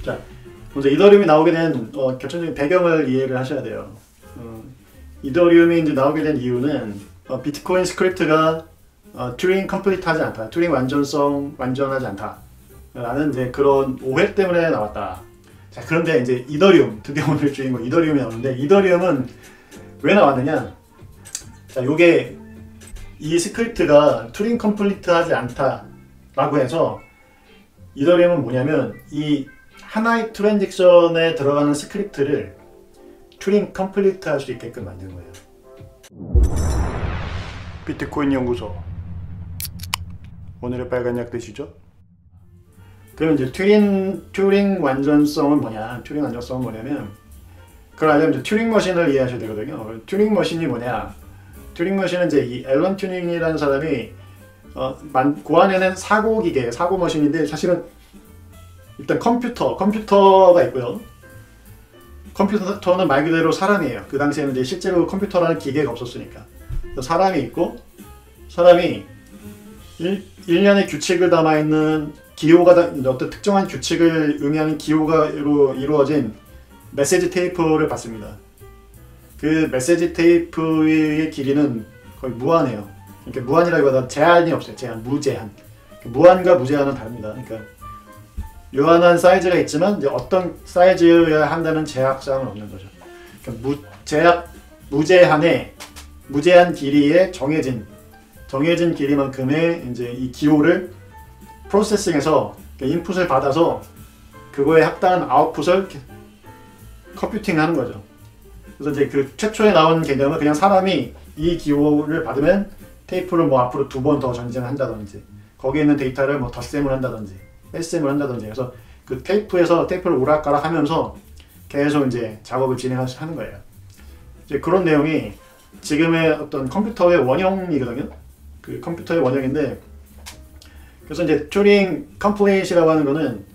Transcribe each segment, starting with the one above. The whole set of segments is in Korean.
자, 먼저 이더리움이 나오게 된 결정적인 배경을 이해를 하셔야 돼요. 이더리움이 이제 나오게 된 이유는 비트코인 스크립트가 튜링 컴플리트하지 않다, 튜링 완전하지 않다 라는 이제 그런 오해 때문에 나왔다. 자, 그런데 이제 이더리움, 드디어 오늘 주인공 이더리움이 나오는데, 이더리움은 왜 나왔느냐? 자, 요게 이 스크립트가 튜링 컴플리트하지 않다 라고 해서, 이더리움은 뭐냐면 이 하나의 트랜잭션에 들어가는 스크립트를 튜링 컴플리트 할 수 있게끔 만드는 거예요. 비트코인 연구소, 오늘의 빨간 약 드시죠? 그럼 이제 튜링 완전성은 뭐냐? 튜링 완전성은 뭐냐면, 그걸 알려면 이제 튜링 머신을 이해하셔야 되거든요. 튜링 머신이 뭐냐? 튜링 머신은 이제 이 앨런 튜링이라는 사람이 고안해낸 사고 기계, 사고 머신인데, 사실은 일단 컴퓨터가 있고요. 컴퓨터는 말 그대로 사람이에요. 그 당시에는 이제 실제로 컴퓨터라는 기계가 없었으니까. 사람이 있고, 사람이 일련의 규칙을 담아있는 기호가 어떤 특정한 규칙을 의미하는 기호가로 이루어진 메시지 테이프를 받습니다. 그 메시지 테이프의 길이는 거의 무한해요. 그러니까 무한이라기보다 제한이 없어요. 무제한. 무한과 무제한은 다릅니다. 그러니까 요한한 사이즈가 있지만 이제 어떤 사이즈여야 한다는 제약사항은 없는 거죠. 그러니까 무제한 길이의 정해진 길이만큼의 이제 이 기호를 프로세싱해서 인풋을 받아서 그거에 합당한 아웃풋을 컴퓨팅하는 거죠. 그래서 이제 그 최초에 나온 개념은 그냥 사람이 이 기호를 받으면 테이프를 뭐 앞으로 2번 더 전진을 한다든지, 거기에 있는 데이터를 뭐 덧셈을 한다든지 뺄셈을 한다든지 해서 그 테이프에서 테이프를 오락가락 하면서 계속 이제 작업을 진행하는 거예요. 이제 그런 내용이 지금의 어떤 컴퓨터의 원형이거든요. 그 컴퓨터의 원형인데, 그래서 이제 튜링 컴플릿이라고 하는 거는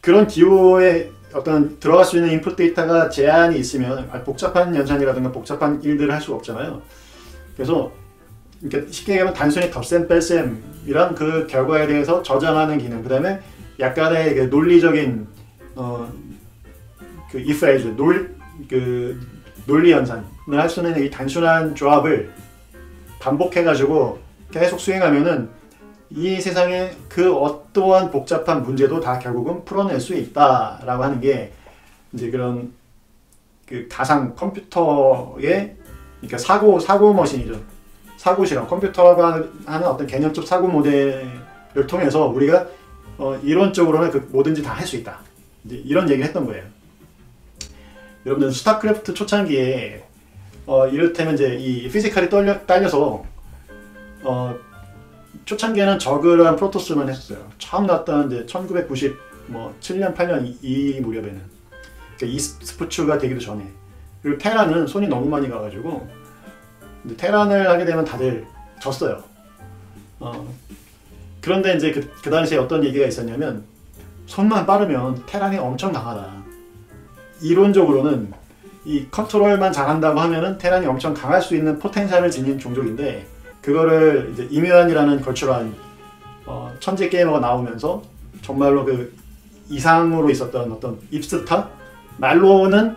그런 기호에 어떤 들어갈 수 있는 인풋 데이터가 제한이 있으면 복잡한 연산이라든가 복잡한 일들을 할 수가 없잖아요. 그래서 그러니까 쉽게 얘기하면 단순히 덧셈 뺄셈이란 그 결과에 대해서 저장하는 기능, 그 다음에 약간의 그 논리적인 그 if else, 논리 연산을 할 수 있는 이 단순한 조합을 반복해가지고 계속 수행하면은 이 세상에 그 어떠한 복잡한 문제도 다 결국은 풀어낼 수 있다라고 하는 게 이제 그런 그 가상 컴퓨터의, 그러니까 사고 머신이죠. 사고 실험, 컴퓨터가 하는 어떤 개념적 사고 모델을 통해서 우리가 이론적으로는 그 뭐든지 다 할 수 있다, 이제 이런 얘기를 했던 거예요. 여러분들 스타크래프트 초창기에 이를테면 이제 이 피지컬이 딸려서 초창기에는 저그랑 프로토스만 했었어요. 처음 나왔던 이제 1997년 8년 이 무렵에는, 그러니까 이스포츠가 되기도 전에. 그리고 테란은 손이 너무 많이 가가지고 이제 테란을 하게 되면 다들 졌어요. 그런데 이제 그 당시에 어떤 얘기가 있었냐면, 손만 빠르면 테란이 엄청 강하다. 이론적으로는 이 컨트롤만 잘한다고 하면은 테란이 엄청 강할 수 있는 포텐셜을 지닌 종족인데, 그거를 이제 이묘한이라는 걸출한 천재 게이머가 나오면서 정말로 그 이상으로 있었던 어떤 입스타? 말로는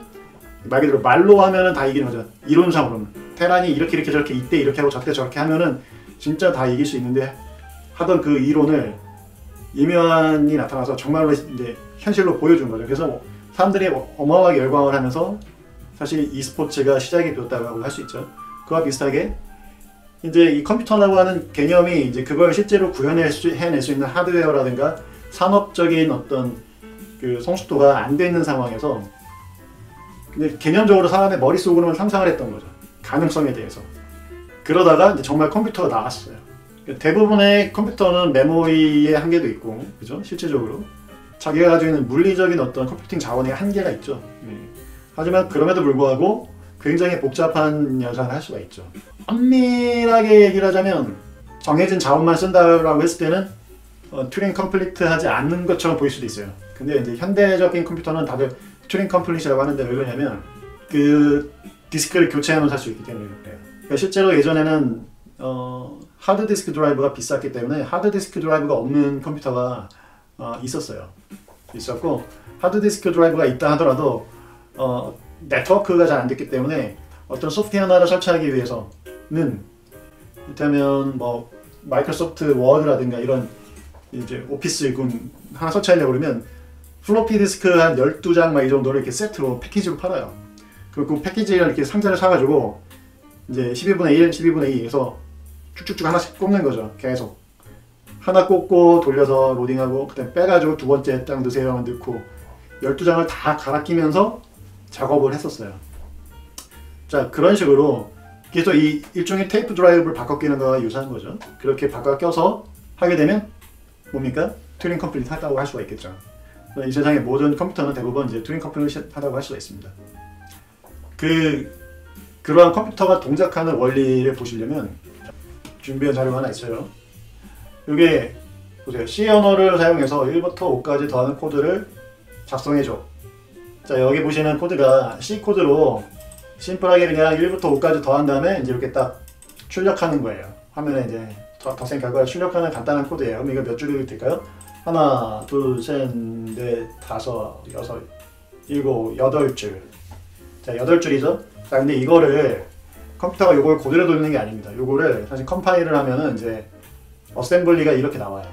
말 그대로 말로 하면은 다 이기는 거죠. 이론상으로는 테란이 이렇게 저렇게 이때 이렇게 하고 저때 저렇게 하면은 진짜 다 이길 수 있는데, 하던 그 이론을 이묘한이 나타나서 정말로 이제 현실로 보여준 거죠. 그래서 사람들이 어마어마하게 열광을 하면서 사실 e스포츠가 시작이 되었다고 할 수 있죠. 그와 비슷하게 이제 이 컴퓨터라고 하는 개념이 이제 그걸 실제로 해낼 수 있는 하드웨어라든가 산업적인 어떤 그 성숙도가 안 돼 있는 상황에서 근데 개념적으로 사람의 머릿속으로는 상상을 했던 거죠. 가능성에 대해서. 그러다가 이제 정말 컴퓨터가 나왔어요. 대부분의 컴퓨터는 메모리의 한계도 있고, 그죠? 실제적으로 자기가 가지고 있는 물리적인 어떤 컴퓨팅 자원의 한계가 있죠. 하지만 그럼에도 불구하고 굉장히 복잡한 연산을 할 수가 있죠. 엄밀하게 얘기를 하자면 정해진 자원만 쓴다라고 했을 때는 튜링 컴플리트 하지 않는 것처럼 보일 수도 있어요. 근데 이제 현대적인 컴퓨터는 다들 튜링 컴플리트라고 하는데, 왜 그러냐면 그 디스크를 교체하면서 할 수 있기 때문에 그래요. 그러니까 실제로 예전에는 하드디스크 드라이브가 비쌌기 때문에 하드디스크 드라이브가 없는 컴퓨터가 있었고 하드디스크 드라이브가 있다 하더라도 네트워크가 잘 안 됐기 때문에 어떤 소프트웨어 하나를 설치하기 위해서는 일단은 뭐 마이크로소프트 워드라든가 이런 이제 오피스 하나 설치하려고 그러면 플로피 디스크 한 12장 막 이 정도를 이렇게 세트로 패키지로 팔아요. 그리고 그 패키지를 이렇게 상자를 사가지고 이제 12분의 1, 12분의 2 해서 쭉쭉쭉 하나씩 꼽는 거죠. 계속 하나 꽂고 돌려서 로딩하고 그다음에 빼가지고 두 번째 딱 넣으세요 넣고 12장을 다 갈아 끼면서 작업을 했었어요. 자, 그런 식으로 그래서 이 일종의 테이프 드라이브를 바꿔 끼는 거와 유사한 거죠. 그렇게 바꿔 껴서 하게 되면 뭡니까? 튜닝 컴플릿 하다고 할 수가 있겠죠. 이 세상의 모든 컴퓨터는 대부분 이제 튜닝 컴플릿 하다고 할 수가 있습니다. 그러한 컴퓨터가 동작하는 원리를 보시려면 준비한 자료가 하나 있어요. 이게 보세요. C 언어를 사용해서 1부터 5까지 더하는 코드를 작성해줘. 자, 여기 보시는 코드가 C 코드로 심플하게 그냥 1부터 5까지 더한 다음에 이제 이렇게 딱 출력하는 거예요. 화면에 이제 덧셈 결과를 출력하는 간단한 코드예요. 그럼 이거 몇 줄이 될까요? 하나, 둘, 셋, 넷, 다섯, 여섯, 일곱, 8줄. 자, 8줄이죠? 자, 근데 이거를 컴퓨터가 요걸 그대로 돌리는 게 아닙니다. 요거를 사실 컴파일을 하면은 이제 어셈블리가 이렇게 나와요.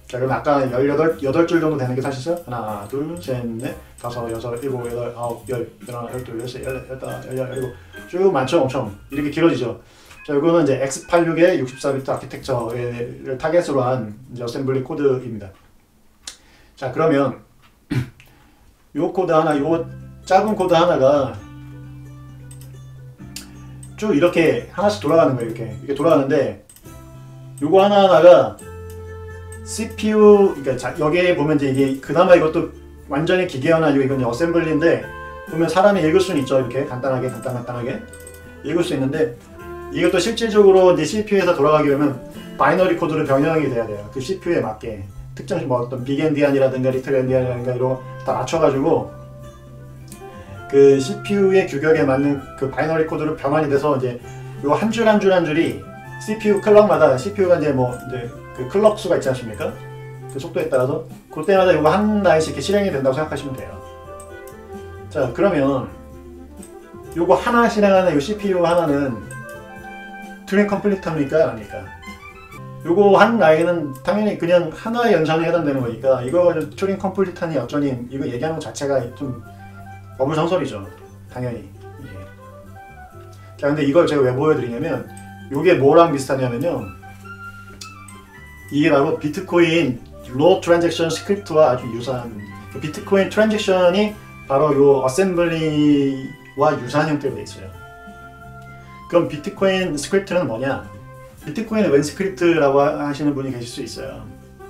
자, 그럼 아까 8줄 정도 되는 게 사실은 하나, 둘, 셋, 넷, 다섯, 여섯, 일곱, 여덟, 아홉, 열, 열하나, 열둘, 열셋, 열넷, 열일곱 쭉 많죠? 엄청 이렇게 길어지죠. 자, 이거는 이제 x86의 64비트 아키텍처를 타겟으로 한 이제 어셈블리 코드입니다. 자, 그러면 요 코드 하나, 요 짧은 코드 하나가 쭉 이렇게 하나씩 돌아가는 거예요. 이렇게 돌아가는데 요거 하나하나가 CPU, 그러니까 여기에 보면 이제 이게 그나마 이것도 완전히 기계화나 이건 어셈블리인데 보면 사람이 읽을 수는 있죠. 이렇게 간단하게 읽을 수 있는데 이것도 실질적으로 이제 CPU에서 돌아가게 되면 바이너리 코드로 변형이 돼야 돼요. 그 CPU에 맞게 특정 뭐 어떤 빅 엔디안이라든가 리틀 엔디안이라든가 이런 거 다 맞춰가지고 그 CPU의 규격에 맞는 그 바이너리 코드로 변환이 돼서 이제 요 한 줄 한 줄이 CPU 클럭마다 CPU가 이제 뭐 이제 그 클럭 수가 있지 않습니까? 그 속도에 따라서 그때마다 요거 한 라인씩 이렇게 실행이 된다고 생각하시면 돼요. 자, 그러면 요거 하나 실행하는 요 CPU 하나는 튜닝 컴플릿합니까? 아닙니까? 요거 한 라인은 당연히 그냥 하나의 연산에 해당되는 거니까 이거 가지고 튜닝 컴플릿하니 어쩌니 이거 얘기하는 것 자체가 좀 어불성설이죠. 당연히. 예. 자, 근데 이걸 제가 왜 보여드리냐면 요게 뭐랑 비슷하냐면요. 이게 바로 비트코인 로우 트랜잭션 스크립트와 아주 유사한 비트코인 트랜잭션이 바로 요 어셈블리와 유사한 형태로 되어 있어요. 그럼 비트코인 스크립트는 뭐냐? 비트코인의 웬 스크립트라고 하시는 분이 계실 수 있어요.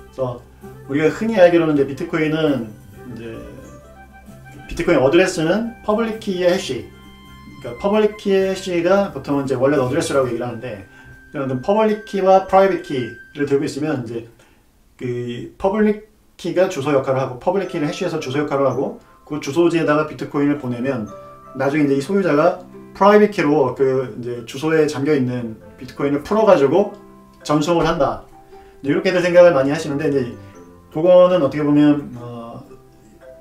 그래서 우리가 흔히 알기로는 이제 비트코인은 이제 비트코인 어드레스는 퍼블릭 키의 해시. 그러니까 퍼블릭 키의 해시가 보통은 이제 원래 어드레스라고 얘기를 하는데 퍼블릭 키와 프라이빗 키를 들고 있으면 이제 그 퍼블릭 키가 주소 역할을 하고 퍼블릭 키를 해시해서 주소 역할을 하고 그 주소지에다가 비트코인을 보내면 나중에 이제 이 소유자가 프라이빗 키로 그 이제 주소에 잠겨 있는 비트코인을 풀어가지고 전송을 한다. 이렇게들 생각을 많이 하시는데 이제 그거는 어떻게 보면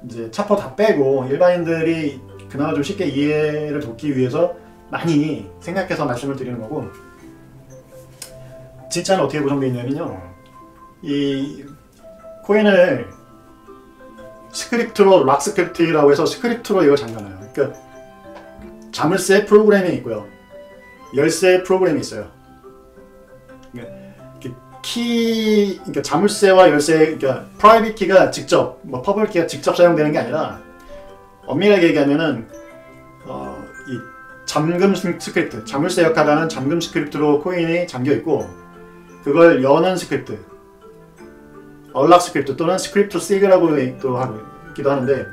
이제 차포 다 빼고 일반인들이 그나마 좀 쉽게 이해를 돕기 위해서 많이 생각해서 말씀을 드리는 거고 진짜는 어떻게 구성되어 있냐면요. 이 코인을 스크립트로 락 스크립트라고 해서 스크립트로 이걸 잠가놔요. 그러니까 자물쇠 프로그램이 있고요. 열쇠 프로그램이 있어요. 그러니까 자물쇠와 열쇠, 그러니까 프라이빗 키가 직접, 뭐 퍼블릭 키가 직접 사용되는 게 아니라 엄밀하게 얘기하면은 이 잠금 스크립트, 자물쇠 역할을 하는 잠금 스크립트로 코인이 잠겨 있고 그걸 여는 스크립트, 언락 스크립트 또는 스크립트 시그라고도 하기도 하는데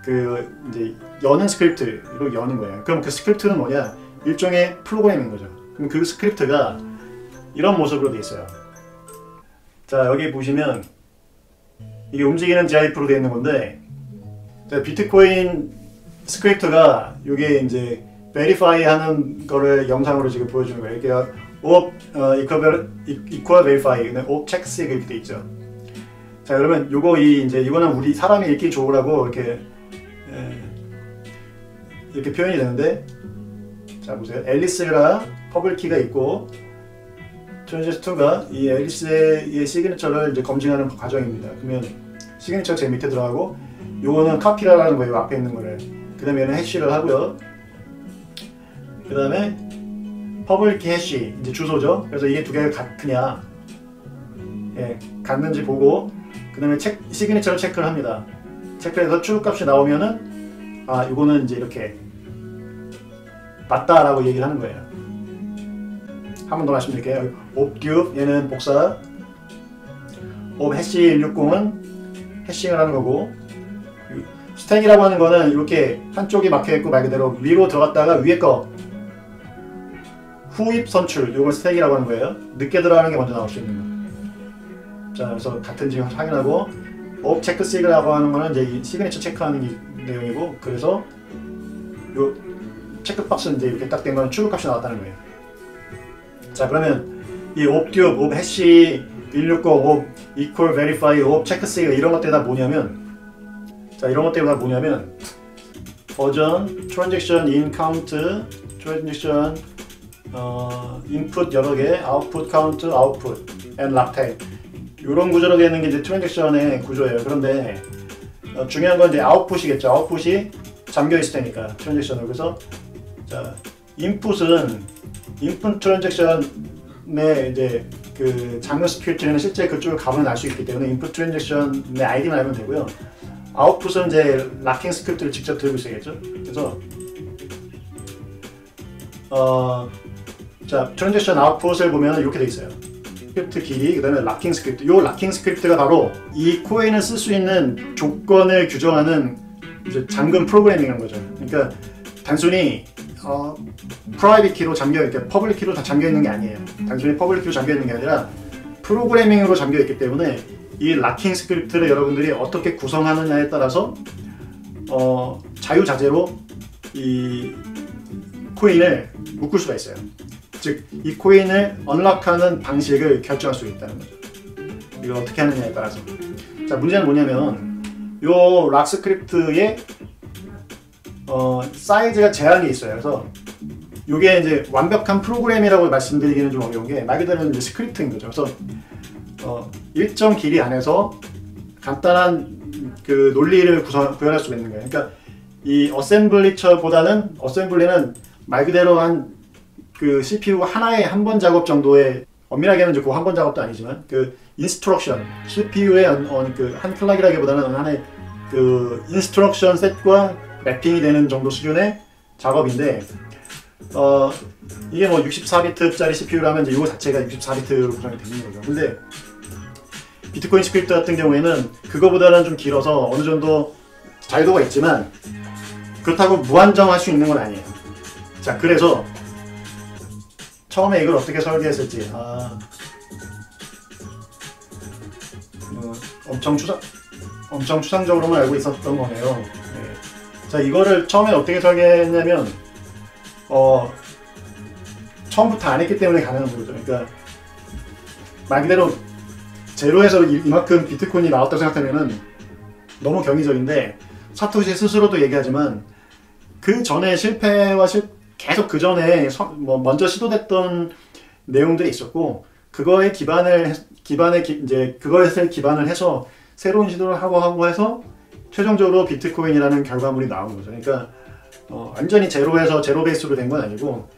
그 이제 여는 스크립트로 여는 거예요. 그럼 그 스크립트는 뭐냐? 일종의 프로그램인 거죠. 그럼 그 스크립트가 이런 모습으로 돼 있어요. 자, 여기 보시면 이게 움직이는 GIF로 되어 있는 건데 자, 비트코인 스크립트가 이게 이제 베리파이 하는 거를 영상으로 지금 보여주는 거예요. 이렇게 equal verify, op checks 이렇게 돼 있죠. 자, 그러면 요거 이제 이거는 우리 사람이 읽기 좋으라고 이렇게 표현이 되는데, 자 보세요. 앨리스가 퍼블키가 있고 트랜지스터가 이 앨리스의 시그니처를 이제 검증하는 과정입니다. 그러면 시그니처 제 밑에 들어가고, 요거는 카피라는 거예요. 앞에 있는 거를. 그 다음에 얘는 해시를 하고요. 그 다음에 퍼블키 해시 이제 주소죠. 그래서 이게 두 개가 같으냐, 예, 같는지 보고, 그 다음에 시그니처를 체크를 합니다. 체크해서 출력값이 나오면은 아, 이거는 이제 이렇게 맞다라고 얘기를 하는 거예요. 한 번 더 말씀드릴게요. 옵듀 얘는 복사, 옵 해시 160은 해싱을 하는 거고, 스택이라고 하는 거는 이렇게 한쪽이 막혀있고 말 그대로 위로 들어갔다가 위에 거 후입 선출, 이걸 스택이라고 하는 거예요. 늦게 들어가는 게 먼저 나올 수 있는 거. 자, 그래서 같은지 확인하고, 옵 체크 시그라고 하는 거는 이제 이 시그니처 체크하는 내용이고, 그래서 요 체크박스는 이제 이렇게 딱 된 거는 출력값이 나왔다는 거예요. 자, 그러면 이 옵듀, 옵 해시 160, 옵 equal verify, 옵 체크 시그 이런 것들이 다 뭐냐면, 자, 이런 것들이 다 뭐냐면 버전, transaction in count, transaction input 여러 개, output count, output, and log tag 이런 구조로 되어 있는 게 이제 트랜잭션의 구조예요. 그런데 중요한 건 이제 아웃풋이겠죠. 아웃풋이 잠겨 있을 테니까 트랜잭션으로. 그래서 자, 인풋은 인풋 트랜잭션의 이제 그 잠금 스크립트는 실제 그쪽을 가보면 알 수 있기 때문에 인풋 트랜잭션의 아이디만 알면 되고요. 아웃풋은 이제 락킹 스크립트를 직접 들고 있어야겠죠. 그래서 자, 트랜잭션 아웃풋을 보면 이렇게 돼 있어요. 스크립트 길이, 그 다음에 락킹 스크립트. 이 락킹 스크립트가 바로 이 코인을 쓸 수 있는 조건을 규정하는 이제 잠금 프로그래밍인 거죠. 그러니까 단순히 프라이빗 키로 잠겨있게, 퍼블릭 키로 다 잠겨있는 게 아니에요. 단순히 퍼블릭 키로 잠겨있는 게 아니라 프로그래밍으로 잠겨있기 때문에 이 락킹 스크립트를 여러분들이 어떻게 구성하느냐에 따라서 자유자재로 이 코인을 묶을 수가 있어요. 즉, 이 코인을 언락하는 방식을 결정할 수 있다는 거죠. 이걸 어떻게 하느냐에 따라서. 자, 문제는 뭐냐면 요 락 스크립트의 사이즈가 제한이 있어요. 그래서 이게 이제 완벽한 프로그램이라고 말씀드리기는 좀 어려운 게, 말 그대로 이제 스크립트인 거죠. 그래서 일정 길이 안에서 간단한 그 논리를 구현할 수가 있는 거예요. 그러니까 이 어셈블리처보다는, 어셈블리는 말 그대로 한 그 CPU 하나의 한 번 작업 정도의, 엄밀하게는 이제 그 한 번 작업도 아니지만 그 인스트럭션, CPU의 그 한 클락이라기보다는 하나의 그 인스트럭션 셋과 매핑이 되는 정도 수준의 작업인데, 이게 뭐 64비트짜리 CPU라면 이제 이거 자체가 64비트로 구성이 되는 거죠. 근데 비트코인 스크립트 같은 경우에는 그거보다는 좀 길어서 어느 정도 자유도가 있지만 그렇다고 무한정할 수 있는 건 아니에요. 자, 그래서 처음에 이걸 어떻게 설계했을지, 엄청 추상적으로만 알고 있었던 거네요. 네. 자, 이거를 처음에 어떻게 설계했냐면, 처음부터 안 했기 때문에 가능한 거죠. 그러니까 말 그대로 제로에서 이만큼 비트코인이 나왔다고 생각하면은 너무 경이적인데, 사토시 스스로도 얘기하지만 그 전에 실패와 계속 그 전에 먼저 시도됐던 내용들이 있었고, 그거에 그거에 기반을 해서 새로운 시도를 하고 해서 최종적으로 비트코인이라는 결과물이 나온 거죠. 그러니까 완전히 제로에서 제로 베이스로 된 건 아니고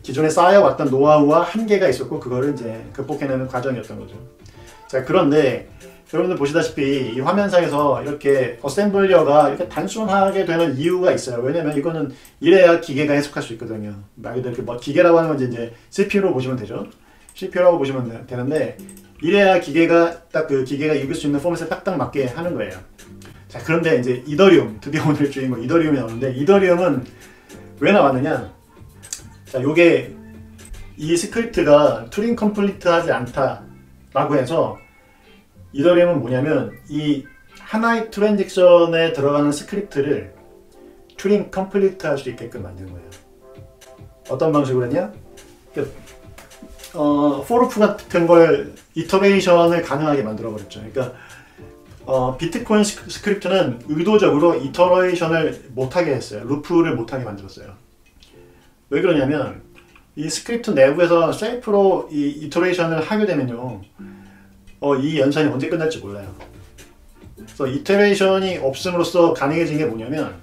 기존에 쌓여왔던 노하우와 한계가 있었고, 그거를 이제 극복해내는 과정이었던 거죠. 자, 그런데 여러분들 보시다시피 이 화면상에서 이렇게 어셈블리어가 이렇게 단순하게 되는 이유가 있어요. 왜냐면 이거는 이래야 기계가 해석할 수 있거든요. 말 그대로 이렇게 뭐 기계라고 하는 건 이제 CPU로 보시면 되죠. CPU라고 보시면 되는데, 이래야 기계가 딱 그 기계가 읽을 수 있는 포맷에 딱딱 맞게 하는 거예요. 자, 그런데 이제 이더리움, 드디어 오늘 주인공 이더리움이 나오는데, 이더리움은 왜 나왔느냐? 자, 요게 이 스크립트가 투링 컴플리트하지 않다라고 해서, 이더리움은 뭐냐면 이 하나의 트랜잭션에 들어가는 스크립트를 투링 컴플리트 할 수 있게끔 만드는 거예요. 어떤 방식으로 했냐? 포루프 같은 걸 이터레이션을 가능하게 만들어 버렸죠. 그러니까 비트코인 스크립트는 의도적으로 이터레이션을 못하게 했어요. 루프를 못하게 만들었어요. 왜 그러냐면 이 스크립트 내부에서 셀프로 이 이터레이션을 하게 되면요, 이 연산이 언제 끝날지 몰라요. 그래서 이터레이션이 없음으로써 가능해진 게 뭐냐면,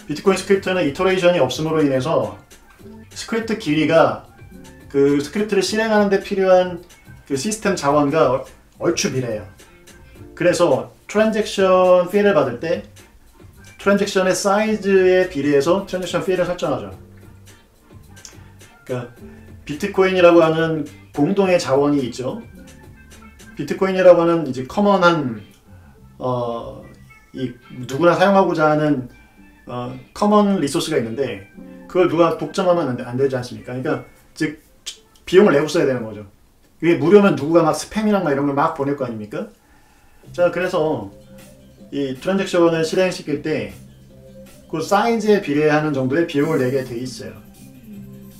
비트코인 스크립트는 이터레이션이 없음으로 인해서 스크립트 길이가 그 스크립트를 실행하는 데 필요한 그 시스템 자원과 얼추 비례해요. 그래서 트랜잭션 피를 받을 때 트랜잭션의 사이즈에 비례해서 트랜잭션 피를 설정하죠. 그러니까 비트코인이라고 하는 공동의 자원이 있죠. 비트코인이라고 하는 이제 커먼한 이 누구나 사용하고자 하는 커먼 리소스가 있는데, 그걸 누가 독점하면 안 되지 않습니까? 그러니까 즉 비용을 내고 써야 되는 거죠. 이게 무료면 누구가 막 스팸이랑 막 이런 걸 막 보낼 거 아닙니까? 자, 그래서 이 트랜잭션을 실행시킬 때 그 사이즈에 비례하는 정도의 비용을 내게 돼 있어요.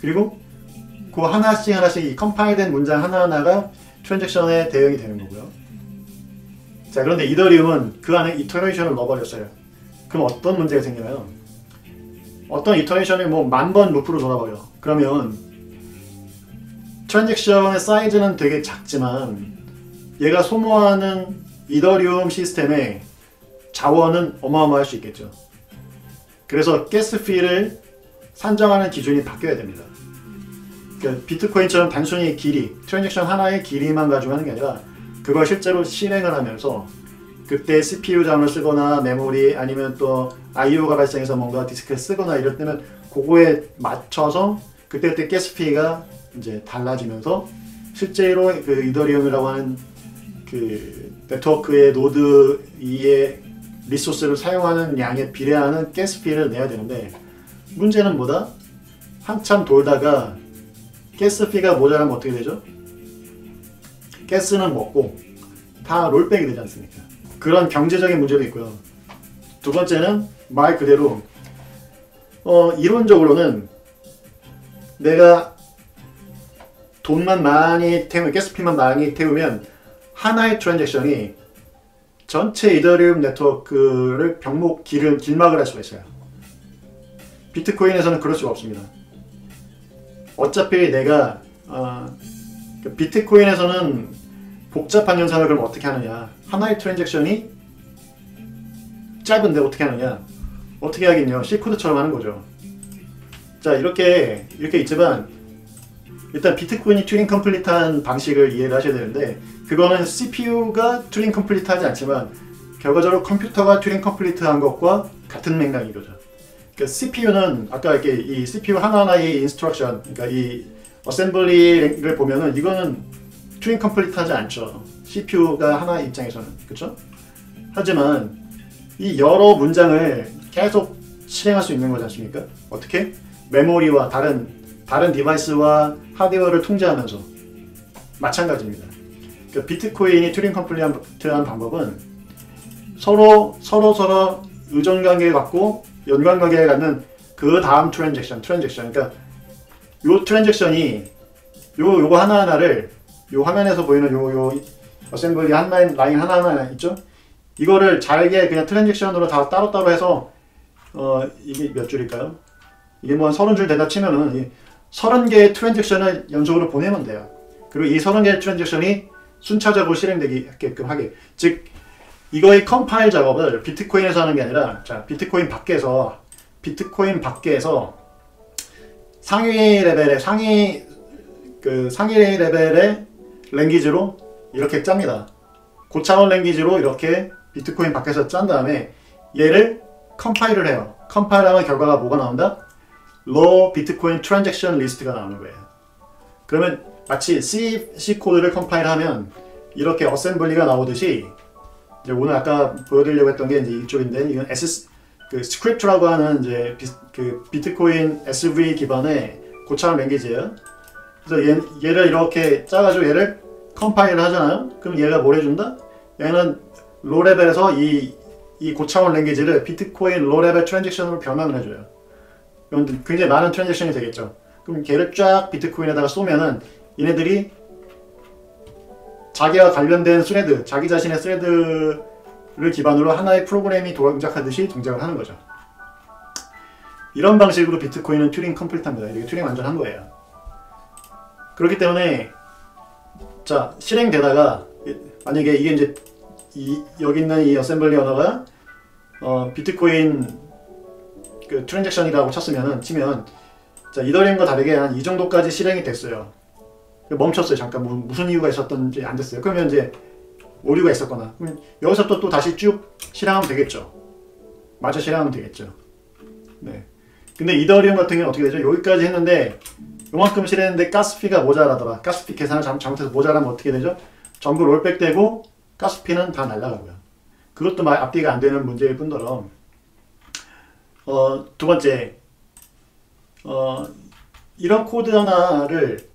그리고 그 하나씩 이 컴파일된 문장 하나하나가 트랜잭션에 대응이 되는 거고요. 자, 그런데 이더리움은 그 안에 이터레이션을 넣어버렸어요. 그럼 어떤 문제가 생기나요? 어떤 이터레이션이 뭐 10,000번 루프로 돌아버려. 그러면 트랜잭션의 사이즈는 되게 작지만 얘가 소모하는 이더리움 시스템의 자원은 어마어마할 수 있겠죠. 그래서 가스 피를 산정하는 기준이 바뀌어야 됩니다. 그러니까 비트코인처럼 단순히 길이, 트랜잭션 하나의 길이만 가지고 하는 게 아니라 그걸 실제로 실행을 하면서 그때 CPU 자원을 쓰거나 메모리 아니면 또 IO가 발생해서 뭔가 디스크를 쓰거나 이럴 때는 그거에 맞춰서 그때 가스 피가 이제 달라지면서 실제로 그 이더리움이라고 하는 그 네트워크의 노드 2의 리소스를 사용하는 양에 비례하는 가스 피를 내야 되는데, 문제는 뭐다? 한참 돌다가 가스 피가 모자라면 어떻게 되죠? 가스는 먹고 다 롤백이 되지 않습니까? 그런 경제적인 문제도 있고요. 두 번째는 말 그대로 이론적으로는 내가 돈만 많이 태우면, 가스피만 많이 태우면 하나의 트랜잭션이 전체 이더리움 네트워크를 길막을 할 수가 있어요. 비트코인에서는 그럴 수가 없습니다. 어차피 내가 비트코인에서는 복잡한 현상을 그럼 어떻게 하느냐, 하나의 트랜잭션이 짧은데 어떻게 하느냐, 어떻게 하겠냐, C코드처럼 하는 거죠. 자, 이렇게 있지만 일단 비트코인이 튜링 컴플리트한 방식을 이해를 하셔야 되는데, 그거는 CPU가 튜링 컴플리트하지 않지만 결과적으로 컴퓨터가 튜링 컴플리트한 것과 같은 맥락인 거죠. 그러니까 CPU는 아까 이렇게 이 CPU 하나하나의 인스트럭션, 그러니까 이 어셈블리를 보면은 이거는 튜링 컴플리트하지 않죠. CPU가 하나의 입장에서는, 그렇죠? 하지만 이 여러 문장을 계속 실행할 수 있는 거지 않습니까? 어떻게? 메모리와 다른 디바이스와 하드웨어를 통제하면서 마찬가지입니다. 그러니까 비트코인이 튜링 컴플리트한 방법은 서로 의존관계를 갖고 연관관계를 갖는 그 다음 트랜잭션. 그러니까 요 트랜잭션이 요거 하나하나를 요 화면에서 보이는 요 어셈블리 라인 하나하나 있죠? 이거를 잘게 그냥 트랜잭션으로 다 따로따로 해서 이게 몇 줄일까요? 이게 뭐 30줄 되다 치면은 30개의 트랜잭션을 연속으로 보내면 돼요. 그리고 이 30개의 트랜잭션이 순차적으로 실행되게끔 하게. 즉 이거의 컴파일 작업을 비트코인에서 하는 게 아니라, 자, 비트코인 밖에서 상위 레벨의 랭귀지로 이렇게 짭니다. 고차원 랭귀지로 이렇게 비트코인 밖에서 짠 다음에 얘를 컴파일을 해요. 컴파일하면 결과가 뭐가 나온다? Raw Bitcoin Transaction List가 나오는 거예요. 그러면 마치 C 코드를 컴파일하면 이렇게 어셈블리가 나오듯이, 이제 오늘 아까 보여드리려고 했던 게 이제 이쪽인데, 이건 스크립트라고 하는 이제 비트코인 SV 기반의 고차원 랭귀지예요. 그래서 얘를 이렇게 짜가지고 얘를 컴파일을 하잖아요. 그럼 얘가 뭘 해준다? 얘는 로 레벨에서 이 고차원 랭귀지를 비트코인 로 레벨 트랜잭션으로 변환을 해줘요. 그럼 굉장히 많은 트랜잭션이 되겠죠. 그럼 걔를 쫙 비트코인에다가 쏘면은 얘네들이 자기와 관련된 스레드, 자기 자신의 스레드를 기반으로 하나의 프로그램이 동작하듯이 동작을 하는 거죠. 이런 방식으로 비트코인은 튜링 컴플리트합니다. 이렇게 튜링 완전한 거예요. 그렇기 때문에 자 실행되다가 만약에 이게 이제 여기 있는 이 어셈블리 언어가 비트코인 그 트랜잭션이라고 치면 자 이더리움과 다르게 한 이 정도까지 실행이 됐어요. 멈췄어요. 잠깐 무슨 이유가 있었던지 안 됐어요. 그러면 이제 오류가 있었거나 그럼 여기서 또 다시 쭉 실행하면 되겠죠. 마저 실행하면 되겠죠. 네. 근데 이더리움 같은 경우는 어떻게 되죠? 여기까지 했는데 요만큼 실행했는데 가스피가 모자라더라. 가스피 계산을 잘못해서 모자라면 어떻게 되죠? 전부 롤백 되고 가스피는 다 날아가고요. 그것도 앞뒤가 안 되는 문제일 뿐더러 두 번째 이런 코드 하나를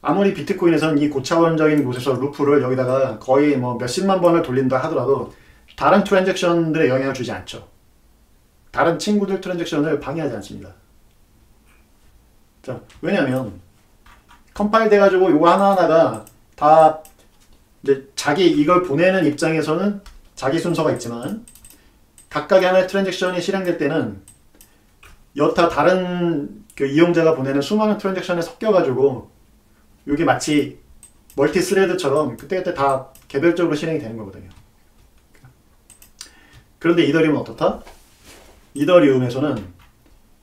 아무리 비트코인에서는 이 고차원적인 곳에서 루프를 여기다가 거의 뭐 몇십만 번을 돌린다 하더라도 다른 트랜잭션들에 영향을 주지 않죠. 다른 친구들 트랜잭션을 방해하지 않습니다. 자, 왜냐면 컴파일 돼가지고 이거 하나하나가 다 이제 자기 이걸 보내는 입장에서는 자기 순서가 있지만 각각의 하나의 트랜잭션이 실행될 때는 여타 다른 그 이용자가 보내는 수많은 트랜잭션에 섞여가지고 이게 마치 멀티 스레드처럼 그때그때 다 개별적으로 실행이 되는 거거든요. 그런데 이더리움은 어떻다? 이더리움에서는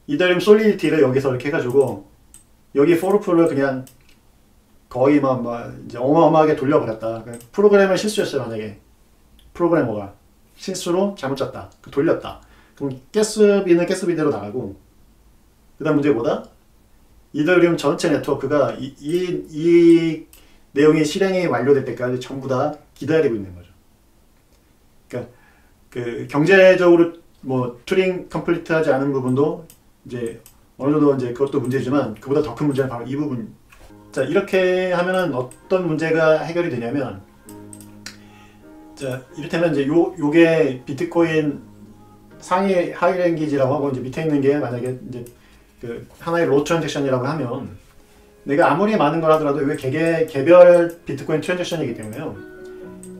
이더리움 솔리디티를 여기서 이렇게 해가지고 여기 포르프를 그냥 거의 이제 어마어마하게 돌려버렸다. 프로그램을 실수했어요. 만약에 프로그래머가 실수로 잘못 짰다. 돌렸다. 그럼 가스비는 가스비대로 나가고 그 다음 문제 뭐다? 이더리움 전체 네트워크가 이 내용이 실행이 완료될 때까지 전부 다 기다리고 있는 거죠. 그러니까 그 경제적으로 뭐 튜링 컴플리트 하지 않은 부분도 이제 어느 정도 이제 그것도 문제지만 그보다 더 큰 문제는 바로 이 부분. 자 이렇게 하면은 어떤 문제가 해결이 되냐면 자 이를테면 이제 요게 비트코인 상위 하이 랭귀지라고 하고 이제 밑에 있는 게 만약에 이제 그 하나의 로 트랜잭션이라고 하면 내가 아무리 많은 걸 하더라도 이게 개별 비트코인 트랜잭션이기 때문에요.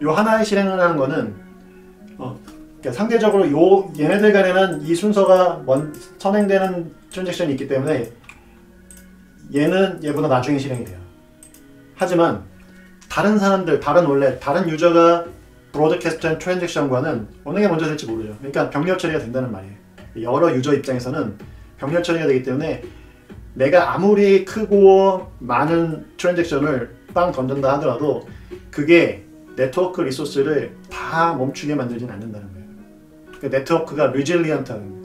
요 하나의 실행을 하는 거는 그러니까 상대적으로 얘네들 간에는 이 순서가 선행되는 트랜잭션이 있기 때문에 얘는 얘보다 나중에 실행이 돼요. 하지만 다른 사람들, 다른 유저가 브로드캐스트한 트랜잭션과는 어느 게 먼저 될지 모르죠. 그러니까 병렬 처리가 된다는 말이에요. 여러 유저 입장에서는 병렬 처리가 되기 때문에 내가 아무리 크고 많은 트랜잭션을 빵 던진다 하더라도 그게 네트워크 리소스를 다 멈추게 만들진 않는다는 거예요. 그러니까 네트워크가 리질리언트한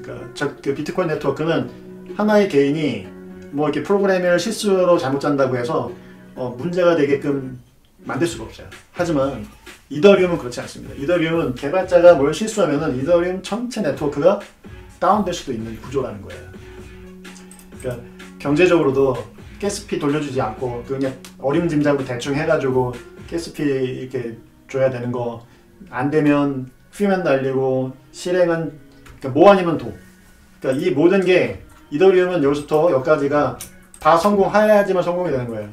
그러니까 그 비트코인 네트워크는 하나의 개인이 뭐 이렇게 프로그래밍을 실수로 잘못 짠다고 해서 문제가 되게끔 만들 수가 없어요. 하지만 이더리움은 그렇지 않습니다. 이더리움은 개발자가 뭘 실수하면은 이더리움 전체 네트워크가 다운될 수도 있는 구조라는 거예요. 그러니까 경제적으로도 가스피 돌려주지 않고 그냥 어림짐작으로 대충 해가지고 가스피 이렇게 줘야 되는 거 안 되면 피면 날리고 실행은 그러니까 뭐 아니면 도. 그러니까 이 모든 게 이더리움은 여기서부터 여기까지가 다 성공해야지만 성공이 되는 거예요.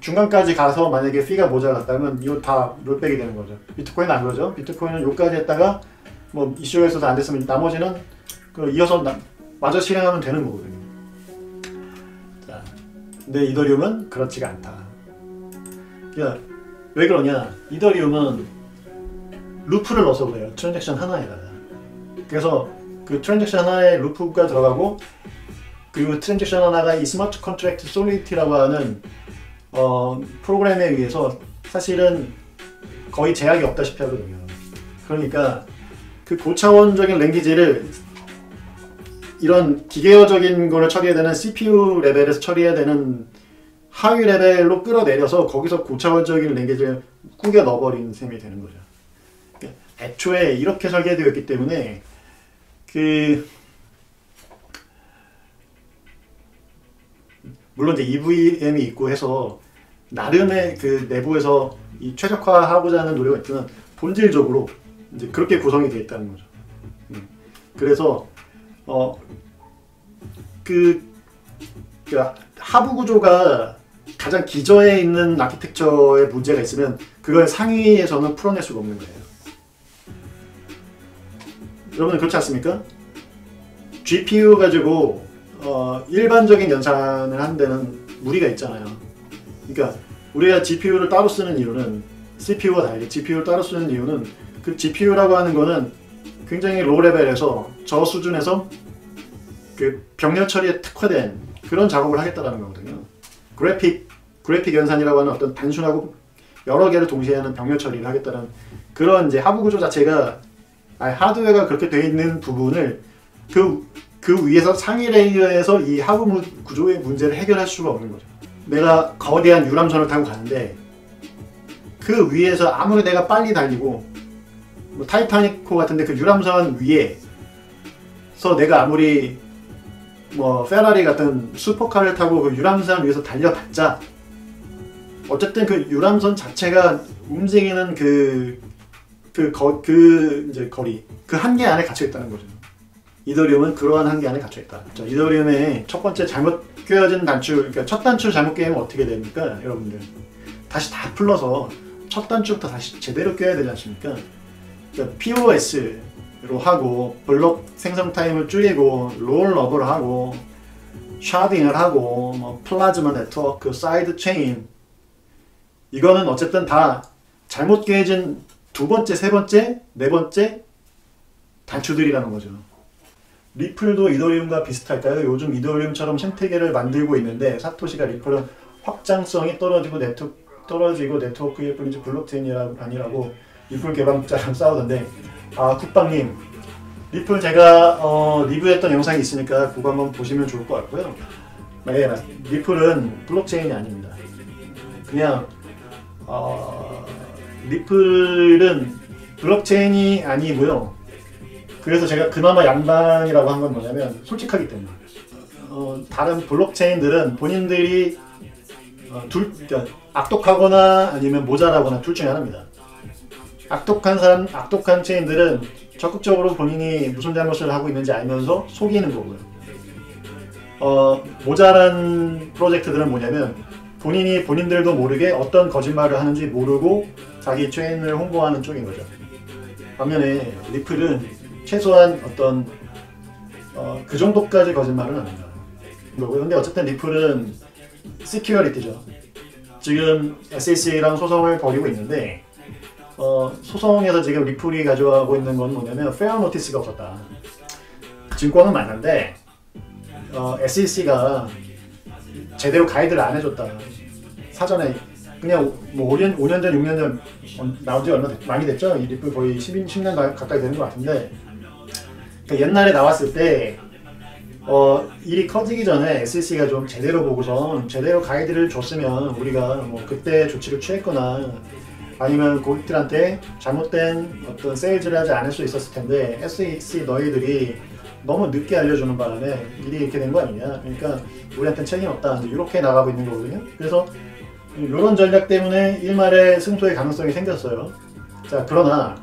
중간까지 가서 만약에 피가 모자랐다면 이거 다 롤백이 되는 거죠. 비트코인은 안 그러죠. 비트코인은 여기까지 했다가 뭐 이슈에서도 안 됐으면 나머지는 이어서 마저 실행하면 되는 거거든요. 자, 근데 이더리움은 그렇지가 않다. 그러니까 왜 그러냐? 이더리움은 루프를 넣어서 그래요. 트랜잭션 하나에다가. 그래서 그 트랜잭션 하나에 루프가 들어가고 그리고 트랜잭션 하나가 이 스마트 컨트랙트 솔리디티라고 하는 프로그램에 의해서 사실은 거의 제약이 없다시피 하거든요. 그러니까 그 고차원적인 랭귀지를 이런 기계어적인 거를 처리해야 되는 CPU 레벨에서 처리해야 되는 하위 레벨로 끌어내려서 거기서 고차원적인 랭귀지를 꾸겨 넣어버리는 셈이 되는 거죠. 그러니까 애초에 이렇게 설계되어 있기 때문에 물론 이제 EVM이 있고 해서 나름의 그 내부에서 이 최적화하고자 하는 노력은 있지만 본질적으로 이제 그렇게 구성이 되어 있다는 거죠. 그래서 그 그 하부 구조가 가장 기저에 있는 아키텍처에 문제가 있으면 그걸 상위에서는 풀어낼 수가 없는 거예요. 여러분 그렇지 않습니까? GPU 가지고 일반적인 연산을 하는 데는 무리가 있잖아요. 그러니까 우리가 GPU를 따로 쓰는 이유는 CPU와 달리 GPU를 따로 쓰는 이유는 그 GPU라고 하는 거는 굉장히 로우 레벨에서 저 수준에서 그 병렬 처리에 특화된 그런 작업을 하겠다라는 거거든요. 그래픽 연산이라고 하는 어떤 단순하고 여러 개를 동시에 하는 병렬 처리를 하겠다는 그런 이제 하부 구조 자체가 하드웨어가 그렇게 되어 있는 부분을 그 위에서 상위 레이어에서 이 하부 구조의 문제를 해결할 수가 없는 거죠. 내가 거대한 유람선을 타고 가는데 그 위에서 아무리 내가 빨리 달리고 뭐 타이타닉호 같은데 그 유람선 위에서 내가 아무리 뭐 페라리 같은 슈퍼카를 타고 그 유람선 위에서 달려봤자 어쨌든 그 유람선 자체가 움직이는 이제 거리 그 한계 안에 갇혀 있다는 거죠. 이더리움은 그러한 한계 안에 갇혀 있다. 자, 이더리움의 첫 번째 잘못 꿰어진 단추, 그러니까 첫 단추 잘못 꿰면 어떻게 됩니까, 여러분들? 다시 다 풀러서 첫 단추부터 다시 제대로 꿰야 되지 않습니까? 그러니까 POS로 하고 블록 생성 타임을 줄이고 롤업을 하고 샤딩을 하고 뭐 플라즈마 네트워크, 사이드 체인 이거는 어쨌든 다 잘못 꿰진 두 번째, 세 번째, 네 번째 단추들이라는 거죠. 리플도 이더리움과 비슷할까요? 요즘 이더리움처럼 생태계를 만들고 있는데 사토시가 리플은 확장성이 떨어지고 네트워크일 뿐이지 블록체인이 아니라고 리플 개발자랑 싸우던데 국방님 리플 제가 리뷰했던 영상이 있으니까 그거 한번 보시면 좋을 것 같고요. 리플은 블록체인이 아닙니다. 그냥 리플은 블록체인이 아니고요. 그래서 제가 그나마 양반이라고 한 건 뭐냐면 솔직하기 때문에 다른 블록체인들은 본인들이 그러니까 악독하거나 아니면 모자라거나 둘 중에 하나입니다. 악독한 체인들은 적극적으로 본인이 무슨 잘못을 하고 있는지 알면서 속이는 거고요. 모자란 프로젝트들은 뭐냐면 본인들도 모르게 어떤 거짓말을 하는지 모르고 자기 체인을 홍보하는 쪽인 거죠. 반면에 리플은 최소한 어떤 그 정도까지 거짓말은 안 한다. 근데 어쨌든 리플은 시큐리티죠. 지금 SEC랑 소송을 벌이고 있는데 소송에서 지금 리플이 가져가고 있는 건 뭐냐면 페어 노티스가 없었다. 증권은 맞는데 SEC가 제대로 가이드를 안 해줬다. 사전에 그냥 뭐 5년 전, 6년 전 나온 지 얼마 많이 됐죠? 이 리플 거의 10년 가까이 되는 것 같은데 그러니까 옛날에 나왔을 때 일이 커지기 전에 SEC가 좀 제대로 보고선 제대로 가이드를 줬으면 우리가 뭐 그때 조치를 취했거나 아니면 고객들한테 잘못된 어떤 세일즈를 하지 않을 수 있었을 텐데 SEC 너희들이 너무 늦게 알려주는 바람에 일이 이렇게 된 거 아니냐. 그러니까 우리한테는 책임 없다. 이렇게 나가고 있는 거거든요. 그래서 이런 전략 때문에 일말의 승소의 가능성이 생겼어요. 자, 그러나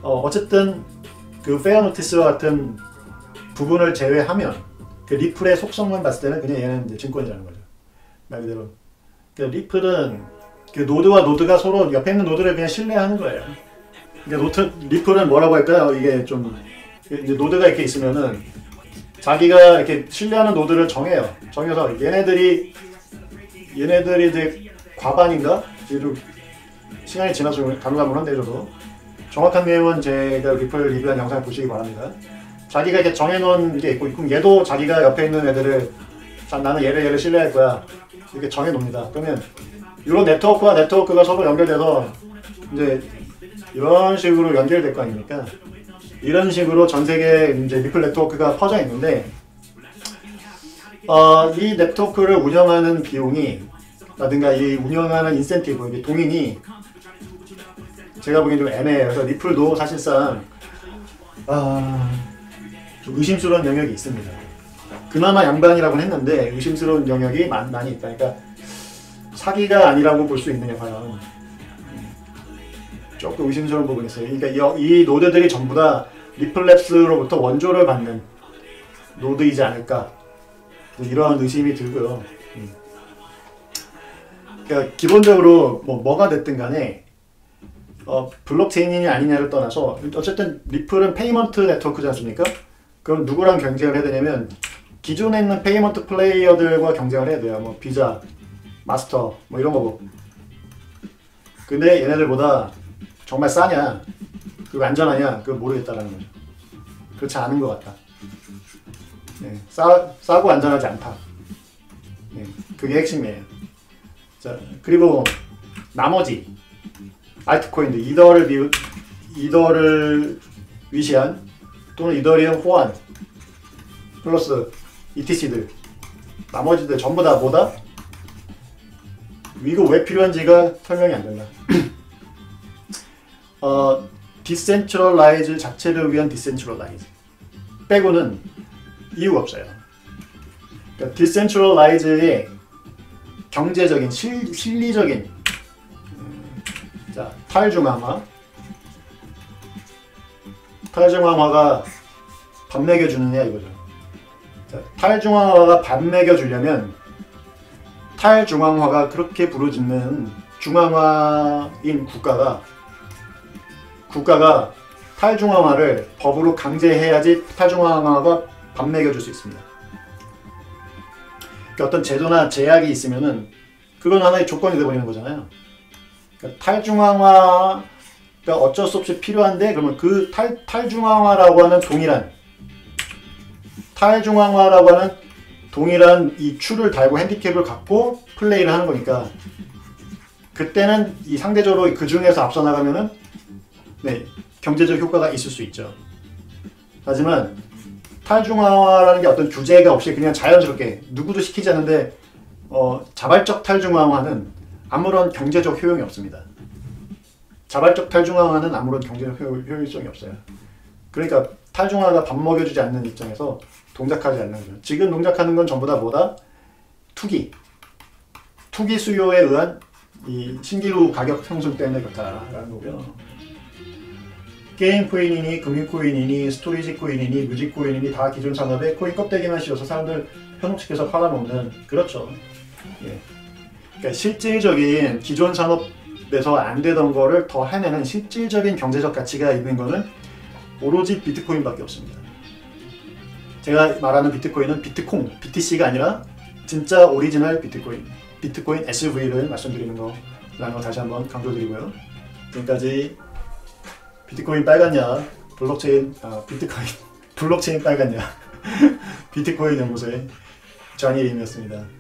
어쨌든 그 페어 노티스와 같은 부분을 제외하면 그 리플의 속성만 봤을 때는 그냥 얘는 이제 증권이라는 거죠. 말 그대로. 그 리플은 그 노드와 노드가 서로 옆에 있는 노드를 그냥 신뢰하는 거예요. 그러니까 리플은 뭐라고 할까요? 이게 좀 이제 노드가 이렇게 있으면은 자기가 이렇게 신뢰하는 노드를 정해요. 정해서 얘네들이 이제 과반인가? 좀 시간이 지나서 가물가물한데 저도 정확한 내용은 제가 리플 리뷰한 영상을 보시기 바랍니다. 자기가 이렇게 정해놓은 게 있고 그럼 얘도 자기가 옆에 있는 애들을 나는 얘를 신뢰할 거야 이렇게 정해놓습니다. 그러면 이런 네트워크와 네트워크가 서로 연결돼서 이제 이런 식으로 연결될 거 아닙니까? 이런 식으로 전 세계 이제 리플 네트워크가 퍼져 있는데 이 네트워크를 운영하는 비용이 라든가 이 운영하는 인센티브, 동인이 제가 보기엔 좀 애매해요. 그래서 리플도 사실상 좀 의심스러운 영역이 있습니다. 그나마 양반이라고는 했는데 의심스러운 영역이 많이 있다. 그러니까 사기가 아니라고 볼 수 있느냐 과연 조금 의심스러운 부분이 있어요. 그러니까 이 노드들이 전부 다 리플랩스로부터 원조를 받는 노드이지 않을까 이러한 의심이 들고요. 그러니까 기본적으로 뭐가 됐든 간에 블록체인이 아니냐를 떠나서 어쨌든 리플은 페이먼트 네트워크지 않습니까? 그럼 누구랑 경쟁을 해야 되냐면 기존에 있는 페이먼트 플레이어들과 경쟁을 해야 돼요. 뭐 비자, 마스터 뭐 이런 거고. 근데 얘네들보다 정말 싸냐, 그리고 안전하냐, 그거 모르겠다라는 거죠. 그렇지 않은 것 같다. 네, 싸고 안전하지 않다. 네, 그게 핵심이에요. 자, 그리고 나머지 알트코인들, 이더를 위시한 또는 이더리움 호환 플러스 ETC들, 나머지들 전부 다 뭐다? 이거 왜 필요한지가 설명이 안 된다. 디센트럴라이즈 자체를 위한 디센트럴라이즈 빼고는 이유가 없어요. 그러니까 디센트럴라이즈의 경제적인, 실리적인 자, 탈중앙화가 밥 먹여주느냐 이거죠. 자, 탈중앙화가 밥 먹여주려면 탈중앙화가 그렇게 부르짖는 중앙화인 국가가 탈중앙화를 법으로 강제해야지 탈중앙화가 밥 먹여줄 수 있습니다. 그러니까 어떤 제도나 제약이 있으면은 그건 하나의 조건이 되어버리는 거잖아요. 그러니까 탈중앙화가 어쩔 수 없이 필요한데, 그러면 그 탈중앙화라고 하는 동일한 이 추를 달고 핸디캡을 갖고 플레이를 하는 거니까, 그때는 이 상대적으로 그 중에서 앞서 나가면은 네, 경제적 효과가 있을 수 있죠. 하지만 탈중앙화라는 게 어떤 규제가 없이 그냥 자연스럽게 누구도 시키지 않는데 자발적 탈중앙화는 아무런 경제적 효용이 없습니다. 자발적 탈중앙화는 아무런 경제적 효율성이 없어요. 그러니까 탈중앙화가 밥 먹여주지 않는 입장에서 동작하지 않는 거죠. 지금 동작하는 건 전부 다 뭐다? 투기 수요에 의한 이 신기루 가격 상승 때문에 그렇다라는 거고요. 게임 코인이니 금융 코인이니 스토리지 코인이니 뮤직 코인이니 다 기존 산업에 코인 껍데기만 씌워서 사람들 현혹시켜서 팔아먹는, 그렇죠. 예. 그러니까 실질적인 기존 산업에서 안 되던 거를 더 해내는 실질적인 경제적 가치가 있는 거는 오로지 비트코인밖에 없습니다. 제가 말하는 비트코인은 비트콩, BTC가 아니라 진짜 오리지널 비트코인 SV를 말씀드리는 거라는 거 다시 한번 강조드리고요. 지금까지 비트코인 빨갛냐, 블록체인 빨갛냐 비트코인 연구소의 전일임이었습니다.